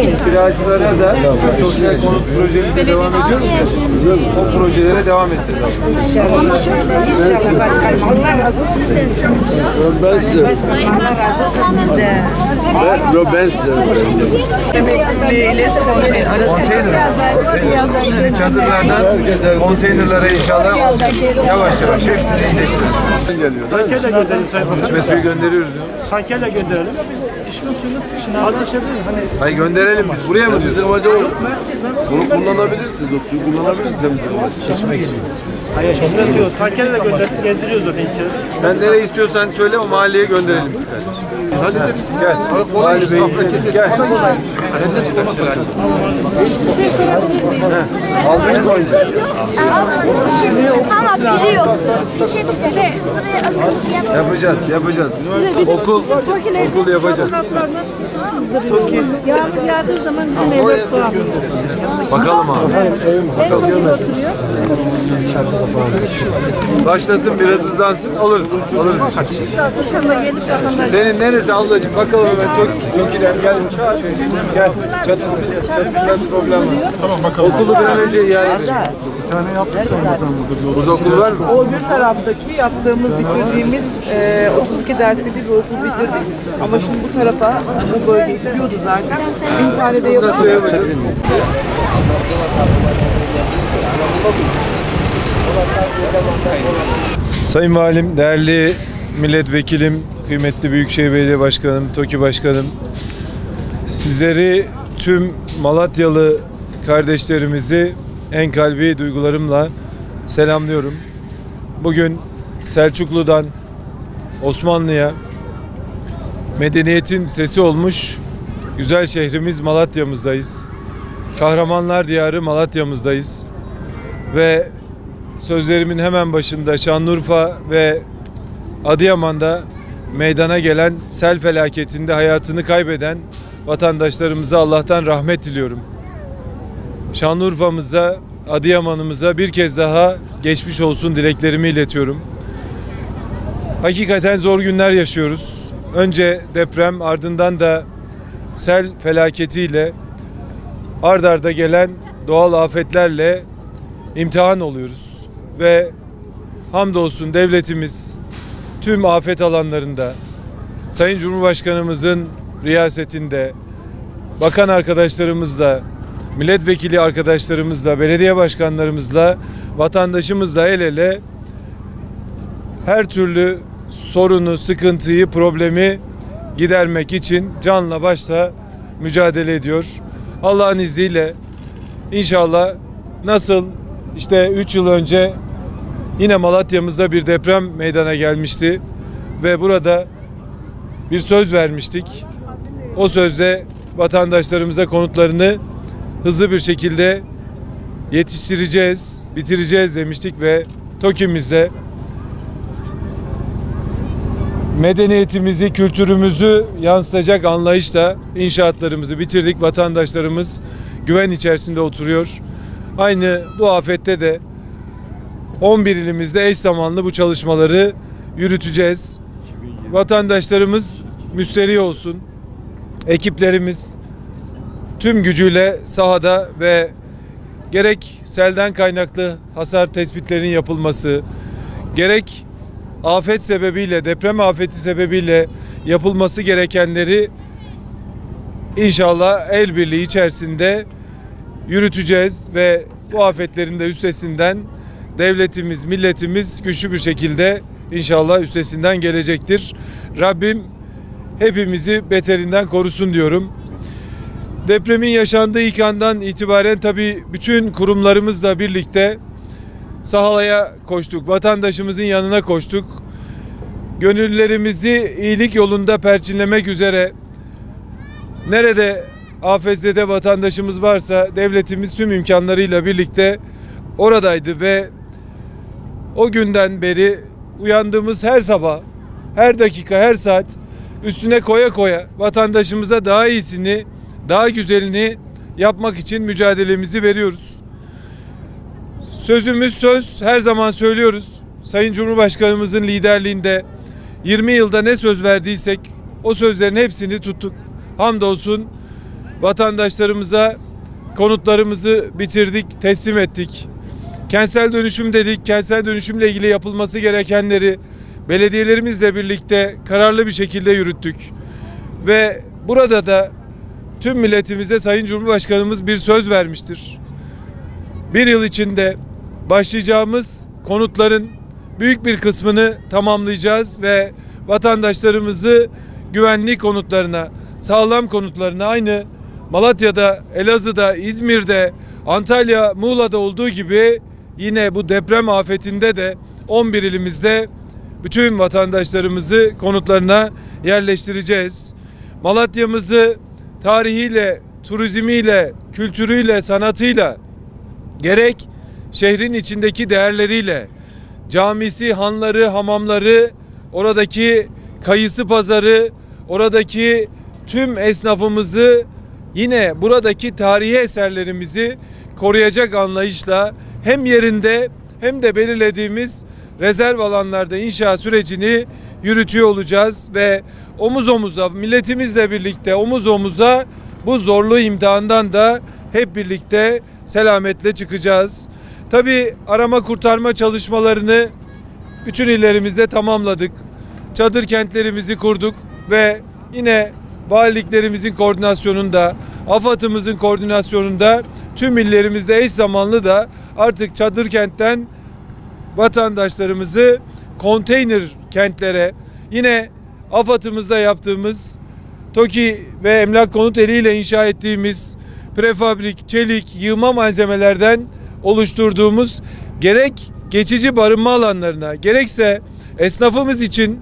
Kiracılara da sosyal konut projemize devam ediyoruz ya. O projelere devam edeceğiz. İnşallah başkanım. Allah razı olsun sizden. Ben size. Allah razı olsun sizden. Ben size. Konteyner. Çadırlardan konteynerlara inşallah yavaş yavaş hepsini iyileştireceğiz. Geliyor. Tankerle gönderelim Sayın Bakanım. İçme suyu gönderiyoruz. Tankerle gönderelim. İçme suyunu azaltabiliriz. Hayır gönderelim biz. Buraya mı diyorsun? Bunu kullanabilirsiniz. O suyu kullanabilirsiniz temizlemeye. İçmek için. Hayır, içme suyu. Tankerle de göndeririz. Gezdiriyoruz zaten içeride. Sen nereye istiyorsan söyle, o mahalleye gönderelim biz kardeşim. Gel. Vali Bey, gel. Aldınız mı oyuncu? Ama bizi yok. Bir şey diyeceğim. Siz buraya Yapacağız. Okul yapacağız. Yağmur yağdığı zaman bizim evler sulanıyor. Bakalım abi. Başlasın, biraz hızlansın, alırız. İnşallah gelip vatandaş. Senin neresi ablacığım? Bakalım hemen çok gidelim. Gel. Çatısında bir problem var. Tamam bakalım. Okulu bir an önce iade edelim. Bir tane yaptık Sayın Bakanım burada. Burada okul var mı? O öbür taraftaki yaptığımız, bitirdiğimiz 32 derslik bir okul bitirdik. Ama şimdi bu tarafa, bu bölge istiyordu zaten. 1000 tane de Nasıl yapıyoruz. yapacağız? Sayın Valim, değerli milletvekilim, kıymetli Büyükşehir Belediye Başkanım, TOKİ Başkanım, sizleri tüm Malatyalı kardeşlerimizi en kalbi duygularımla selamlıyorum. Bugün Selçuklu'dan Osmanlı'ya medeniyetin sesi olmuş güzel şehrimiz Malatya'mızdayız. Kahramanlar diyarı Malatya'mızdayız. Ve sözlerimin hemen başında Şanlıurfa ve Adıyaman'da meydana gelen sel felaketinde hayatını kaybeden vatandaşlarımıza Allah'tan rahmet diliyorum. Şanlıurfa'mıza, Adıyaman'ımıza bir kez daha geçmiş olsun dileklerimi iletiyorum. Hakikaten zor günler yaşıyoruz. Önce deprem, ardından da sel felaketiyle ard arda gelen doğal afetlerle imtihan oluyoruz. Ve hamdolsun devletimiz tüm afet alanlarında Sayın Cumhurbaşkanımızın riyasetinde bakan arkadaşlarımızla, milletvekili arkadaşlarımızla, belediye başkanlarımızla, vatandaşımızla el ele her türlü sorunu, sıkıntıyı, problemi gidermek için canla başla mücadele ediyor. Allah'ın izniyle inşallah nasıl işte 3 yıl önce yine Malatya'mızda bir deprem meydana gelmişti ve burada bir söz vermiştik. O sözde vatandaşlarımıza konutlarını hızlı bir şekilde yetiştireceğiz, bitireceğiz demiştik ve TOKİ'mizle medeniyetimizi, kültürümüzü yansıtacak anlayışla inşaatlarımızı bitirdik. Vatandaşlarımız güven içerisinde oturuyor. Aynı bu afette de 11 ilimizde eş zamanlı bu çalışmaları yürüteceğiz. Vatandaşlarımız müsterih olsun. Ekiplerimiz tüm gücüyle sahada ve gerek selden kaynaklı hasar tespitlerinin yapılması, gerek afet sebebiyle, deprem afeti sebebiyle yapılması gerekenleri inşallah el birliği içerisinde yürüteceğiz ve bu afetlerin de üstesinden devletimiz, milletimiz güçlü bir şekilde inşallah üstesinden gelecektir. Rabbim hepimizi beterinden korusun diyorum. Depremin yaşandığı ilk andan itibaren tabii bütün kurumlarımızla birlikte sahaya koştuk. Vatandaşımızın yanına koştuk. Gönüllerimizi iyilik yolunda perçinlemek üzere nerede afetzede vatandaşımız varsa devletimiz tüm imkanlarıyla birlikte oradaydı ve o günden beri uyandığımız her sabah, her dakika, her saat üstüne koya koya vatandaşımıza daha iyisini, daha güzelini yapmak için mücadelemizi veriyoruz. Sözümüz söz, her zaman söylüyoruz. Sayın Cumhurbaşkanımızın liderliğinde 20 yılda ne söz verdiysek o sözlerin hepsini tuttuk. Hamdolsun vatandaşlarımıza konutlarımızı bitirdik, teslim ettik. Kentsel dönüşüm dedik. Kentsel dönüşümle ilgili yapılması gerekenleri belediyelerimizle birlikte kararlı bir şekilde yürüttük. Ve burada da tüm milletimize Sayın Cumhurbaşkanımız bir söz vermiştir. Bir yıl içinde başlayacağımız konutların büyük bir kısmını tamamlayacağız ve vatandaşlarımızı güvenli konutlarına, sağlam konutlarına, aynı Malatya'da, Elazığ'da, İzmir'de, Antalya, Muğla'da olduğu gibi yine bu deprem afetinde de 11 ilimizde bütün vatandaşlarımızı konutlarına yerleştireceğiz. Malatya'mızı tarihiyle, turizmiyle, kültürüyle, sanatıyla, gerek şehrin içindeki değerleriyle, camisi, hanları, hamamları, oradaki kayısı pazarı, oradaki tüm esnafımızı, yine buradaki tarihi eserlerimizi koruyacak anlayışla hem yerinde hem de belirlediğimiz rezerv alanlarda inşa sürecini yürütüyor olacağız ve omuz omuza, milletimizle birlikte omuz omuza bu zorlu imtihandan da hep birlikte selametle çıkacağız. Tabii arama kurtarma çalışmalarını bütün illerimizde tamamladık. Çadır kentlerimizi kurduk ve yine valiliklerimizin koordinasyonunda, AFAD'ımızın koordinasyonunda tüm illerimizde eş zamanlı da artık çadır kentten vatandaşlarımızı konteyner kentlere, yine AFAD'ımızda yaptığımız TOKİ ve Emlak Konut eliyle inşa ettiğimiz prefabrik, çelik, yığma malzemelerden oluşturduğumuz gerek geçici barınma alanlarına, gerekse esnafımız için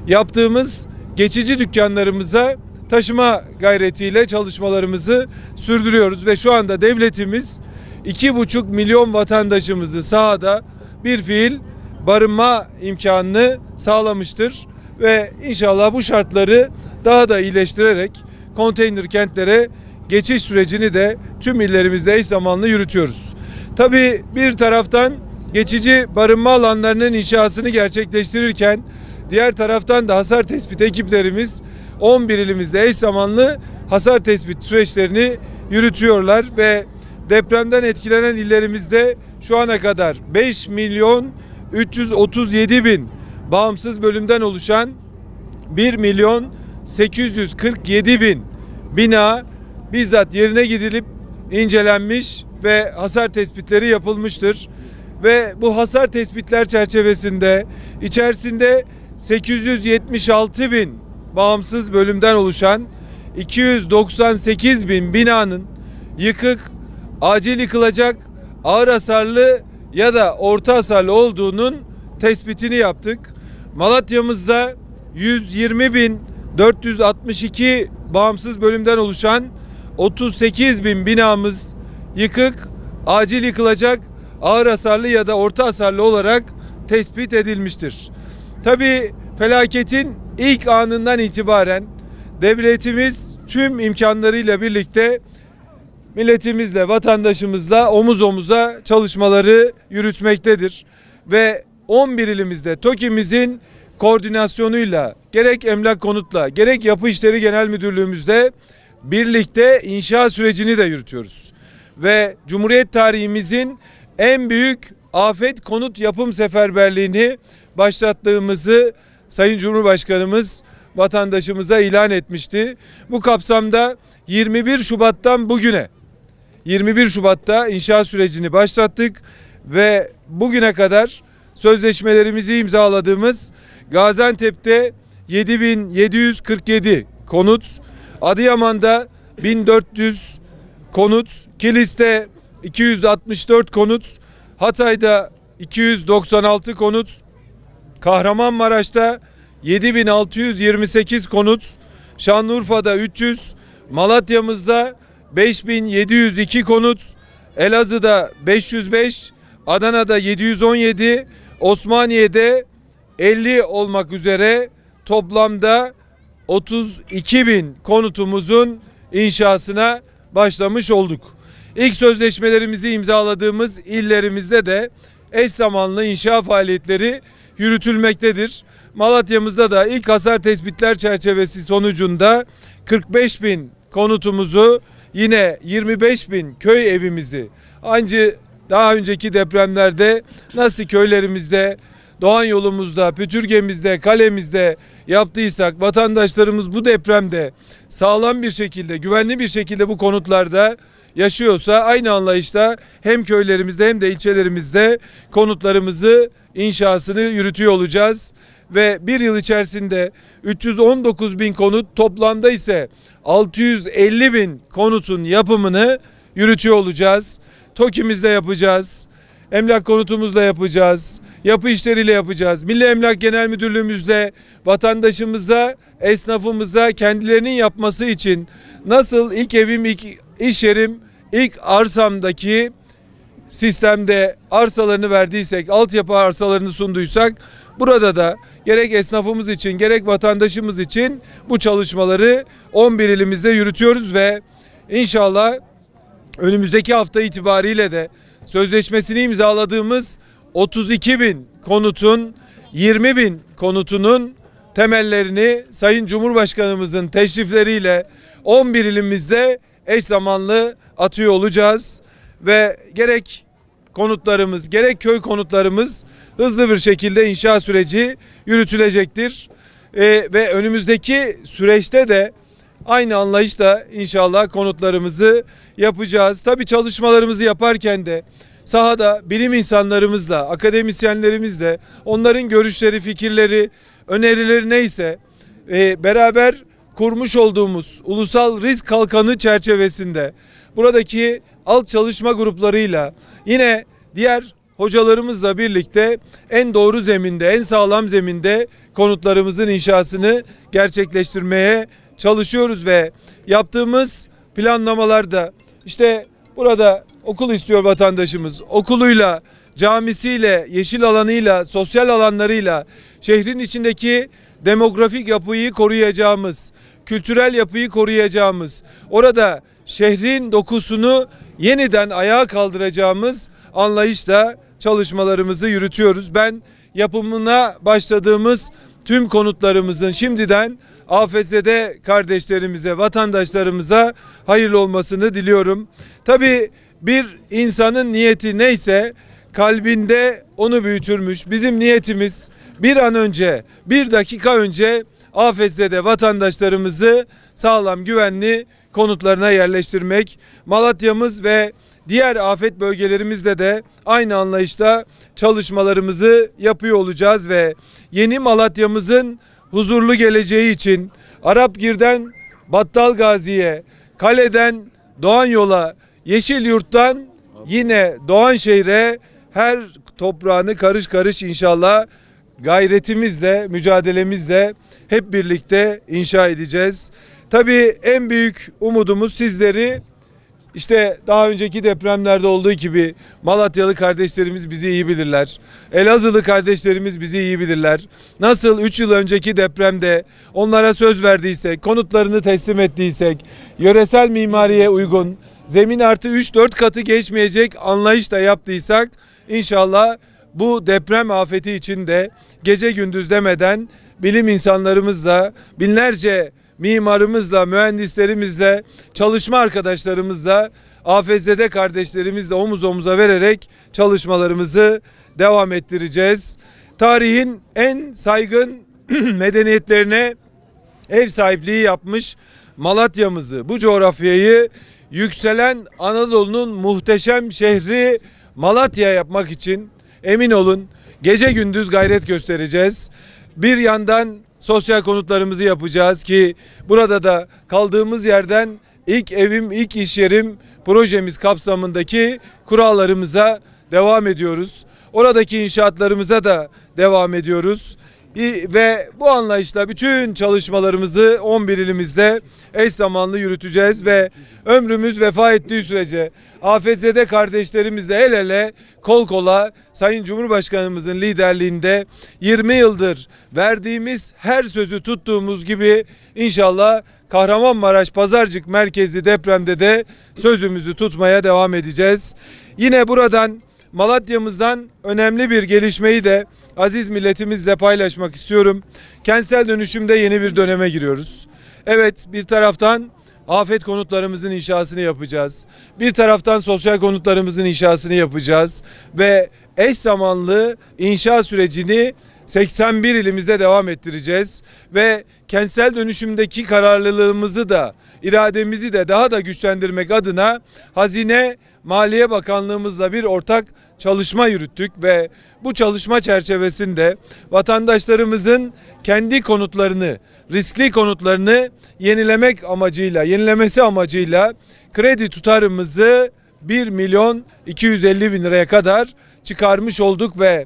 yaptığımız geçici dükkanlarımıza taşıma gayretiyle çalışmalarımızı sürdürüyoruz ve şu anda devletimiz 2,5 milyon vatandaşımızı sahada bir fiil barınma imkanını sağlamıştır ve inşallah bu şartları daha da iyileştirerek konteyner kentlere geçiş sürecini de tüm illerimizde eş zamanlı yürütüyoruz. Tabii bir taraftan geçici barınma alanlarının inşasını gerçekleştirirken diğer taraftan da hasar tespit ekiplerimiz 11 ilimizde eş zamanlı hasar tespit süreçlerini yürütüyorlar ve depremden etkilenen illerimizde şu ana kadar 5 milyon 337 bin bağımsız bölümden oluşan 1 milyon 847 bin bina bizzat yerine gidilip incelenmiş ve hasar tespitleri yapılmıştır. Ve bu hasar tespitler çerçevesinde içerisinde 876 bin bağımsız bölümden oluşan 298 bin binanın yıkık, acil yıkılacak, ağır hasarlı ya da orta hasarlı olduğunun tespitini yaptık. Malatya'mızda 120.462 bağımsız bölümden oluşan 38 bin binamız yıkık, acil yıkılacak, ağır hasarlı ya da orta hasarlı olarak tespit edilmiştir. Tabii felaketin ilk anından itibaren devletimiz tüm imkanlarıyla birlikte milletimizle, vatandaşımızla omuz omuza çalışmaları yürütmektedir. Ve 11 ilimizde TOKİ'mizin koordinasyonuyla gerek Emlak Konut'la gerek Yapı İşleri Genel Müdürlüğümüzde birlikte inşa sürecini de yürütüyoruz. Ve Cumhuriyet tarihimizin en büyük afet konut yapım seferberliğini başlattığımızı Sayın Cumhurbaşkanımız vatandaşımıza ilan etmişti. Bu kapsamda 21 Şubat'tan bugüne 21 Şubat'ta inşa sürecini başlattık ve bugüne kadar sözleşmelerimizi imzaladığımız Gaziantep'te 7.747 konut, Adıyaman'da 1.400 konut, Kilis'te 264 konut, Hatay'da 296 konut, Kahramanmaraş'ta 7.628 konut, Şanlıurfa'da 300, Malatya'mızda 5.702 konut, Elazığ'da 505, Adana'da 717, Osmaniye'de 50 olmak üzere toplamda 32.000 konutumuzun inşasına başlamış olduk. İlk sözleşmelerimizi imzaladığımız illerimizde de eş zamanlı inşa faaliyetleri yürütülmektedir. Malatya'mızda da ilk hasar tespitler çerçevesi sonucunda 45.000 konutumuzu yine 25.000 köy evimizi daha önceki depremlerde nasıl köylerimizde, Doğan yolumuzda, Pütürgemizde, kalemizde yaptıysak, vatandaşlarımız bu depremde sağlam bir şekilde, güvenli bir şekilde bu konutlarda yaşıyorsa, aynı anlayışla hem köylerimizde hem de ilçelerimizde konutlarımızı inşasını yürütüyor olacağız. Ve bir yıl içerisinde 319.000 konut, toplamda ise 650.000 konutun yapımını yürütüyor olacağz. TOKİ'mizle yapacağız, emlak konutumuzla yapacağız, yapı işleriyle yapacağız. Milli Emlak Genel Müdürlüğümüzle vatandaşımıza, esnafımıza kendilerinin yapması için nasıl ilk evim, ilk iş yerim, ilk arsamdaki sistemde arsalarını verdiysek, altyapı arsalarını sunduysak, burada da gerek esnafımız için gerek vatandaşımız için bu çalışmaları 11 ilimizde yürütüyoruz ve inşallah önümüzdeki hafta itibariyle de sözleşmesini imzaladığımız 32.000 konutun 20.000 konutunun temellerini Sayın Cumhurbaşkanımızın teşrifleriyle 11 ilimizde eş zamanlı atıyor olacağız ve gerek konutlarımız gerek köy konutlarımız hızlı bir şekilde inşa süreci yürütülecektir. Ve önümüzdeki süreçte de aynı anlayışla inşallah konutlarımızı yapacağız. Tabii çalışmalarımızı yaparken de sahada bilim insanlarımızla, akademisyenlerimizle onların görüşleri, fikirleri, önerileri neyse beraber kurmuş olduğumuz ulusal risk kalkanı çerçevesinde buradaki alt çalışma gruplarıyla yine diğer hocalarımızla birlikte en doğru zeminde, en sağlam zeminde konutlarımızın inşasını gerçekleştirmeye çalışıyoruz ve yaptığımız planlamalarda işte burada okul istiyor vatandaşımız. Okuluyla, camisiyle, yeşil alanıyla, sosyal alanlarıyla şehrin içindeki demografik yapıyı koruyacağımız, kültürel yapıyı koruyacağımız, orada şehrin dokusunu yeniden ayağa kaldıracağımız anlayışla çalışmalarımızı yürütüyoruz. Ben yapımına başladığımız tüm konutlarımızın şimdiden AFS'de kardeşlerimize, vatandaşlarımıza hayırlı olmasını diliyorum. Tabii bir insanın niyeti neyse kalbinde onu büyütürmüş. Bizim niyetimiz bir an önce, bir dakika önce AFS'de vatandaşlarımızı sağlam, güvenli konutlarına yerleştirmek. Malatya'mız ve diğer afet bölgelerimizde de aynı anlayışta çalışmalarımızı yapıyor olacağız ve yeni Malatya'mızın huzurlu geleceği için Arapgir'den Battalgazi'ye, Kale'den Doğan Yol'a, Yeşilyurt'tan yine Doğanşehir'e her toprağını karış karış inşallah gayretimizle, mücadelemizle hep birlikte inşa edeceğiz. Tabii en büyük umudumuz sizleri, işte daha önceki depremlerde olduğu gibi Malatyalı kardeşlerimiz bizi iyi bilirler. Elazığlı kardeşlerimiz bizi iyi bilirler. Nasıl 3 yıl önceki depremde onlara söz verdiysek, konutlarını teslim ettiysek, yöresel mimariye uygun, zemin artı 3-4 katı geçmeyecek anlayışla yaptıysak, inşallah bu deprem afeti için de gece gündüz demeden bilim insanlarımızla, binlerce mimarımızla, mühendislerimizle, çalışma arkadaşlarımızla, AFS'de kardeşlerimizle omuz omuza vererek çalışmalarımızı devam ettireceğiz. Tarihin en saygın medeniyetlerine ev sahipliği yapmış Malatya'mızı, bu coğrafyayı yükselen Anadolu'nun muhteşem şehri Malatya yapmak için emin olun gece gündüz gayret göstereceğiz. Bir yandan sosyal konutlarımızı yapacağız ki burada da kaldığımız yerden ilk evim, ilk iş yerim projemiz kapsamındaki kurallarımıza devam ediyoruz. Oradaki inşaatlarımıza da devam ediyoruz. Ve bu anlayışla bütün çalışmalarımızı 11 ilimizde eş zamanlı yürüteceğiz ve ömrümüz vefa ettiği sürece AFS'de kardeşlerimizle el ele, kol kola Sayın Cumhurbaşkanımızın liderliğinde 20 yıldır verdiğimiz her sözü tuttuğumuz gibi inşallah Kahramanmaraş Pazarcık merkezli depremde de sözümüzü tutmaya devam edeceğiz. Yine buradan Malatya'mızdan önemli bir gelişmeyi de aziz milletimizle paylaşmak istiyorum. Kentsel dönüşümde yeni bir döneme giriyoruz. Evet, bir taraftan afet konutlarımızın inşasını yapacağız. Bir taraftan sosyal konutlarımızın inşasını yapacağız ve eş zamanlı inşa sürecini 81 ilimizde devam ettireceğiz ve kentsel dönüşümdeki kararlılığımızı da irademizi de daha da güçlendirmek adına Hazine Maliye Bakanlığımızla bir ortak çalışma yürüttük ve bu çalışma çerçevesinde vatandaşlarımızın kendi konutlarını, riskli konutlarını yenilemesi amacıyla kredi tutarımızı 1.250.000 liraya kadar çıkarmış olduk ve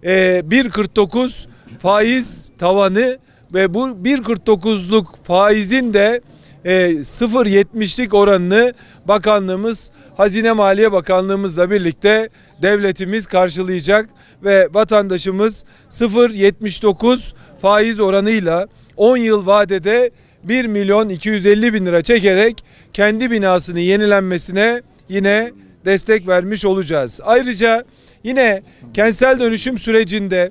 1.49 faiz tavanı ve bu 1.49'luk faizin de 0.70'lik oranını bakanlığımız, Hazine Maliye Bakanlığımızla birlikte devletimiz karşılayacak ve vatandaşımız 0.79 faiz oranıyla 10 yıl vadede 1.250.000 lira çekerek kendi binasını yenilenmesine yine destek vermiş olacağız. Ayrıca yine kentsel dönüşüm sürecinde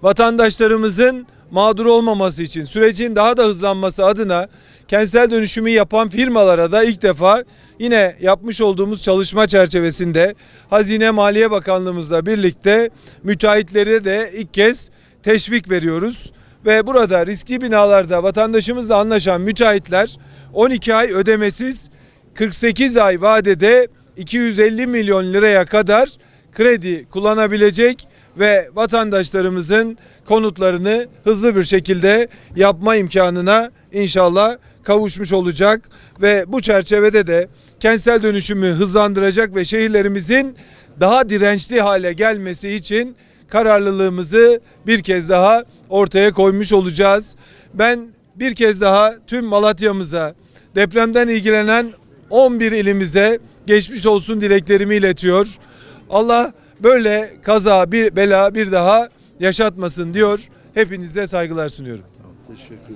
vatandaşlarımızın mağdur olmaması için sürecin daha da hızlanması adına kentsel dönüşümü yapan firmalara da ilk defa yine yapmış olduğumuz çalışma çerçevesinde Hazine Maliye Bakanlığımızla birlikte müteahhitlere de ilk kez teşvik veriyoruz. Ve burada riskli binalarda vatandaşımızla anlaşan müteahhitler 12 ay ödemesiz 48 ay vadede 250 milyon liraya kadar kredi kullanabilecek ve vatandaşlarımızın konutlarını hızlı bir şekilde yapma imkanına inşallah kavuşmuş olacak ve bu çerçevede de kentsel dönüşümü hızlandıracak ve şehirlerimizin daha dirençli hale gelmesi için kararlılığımızı bir kez daha ortaya koymuş olacağız. Ben bir kez daha tüm Malatya'mıza, depremden ilgilenen 11 ilimize geçmiş olsun dileklerimi iletiyor. Allah böyle kaza, bela bir daha yaşatmasın diyor. Hepinize saygılar sunuyorum. Teşekkür ederim.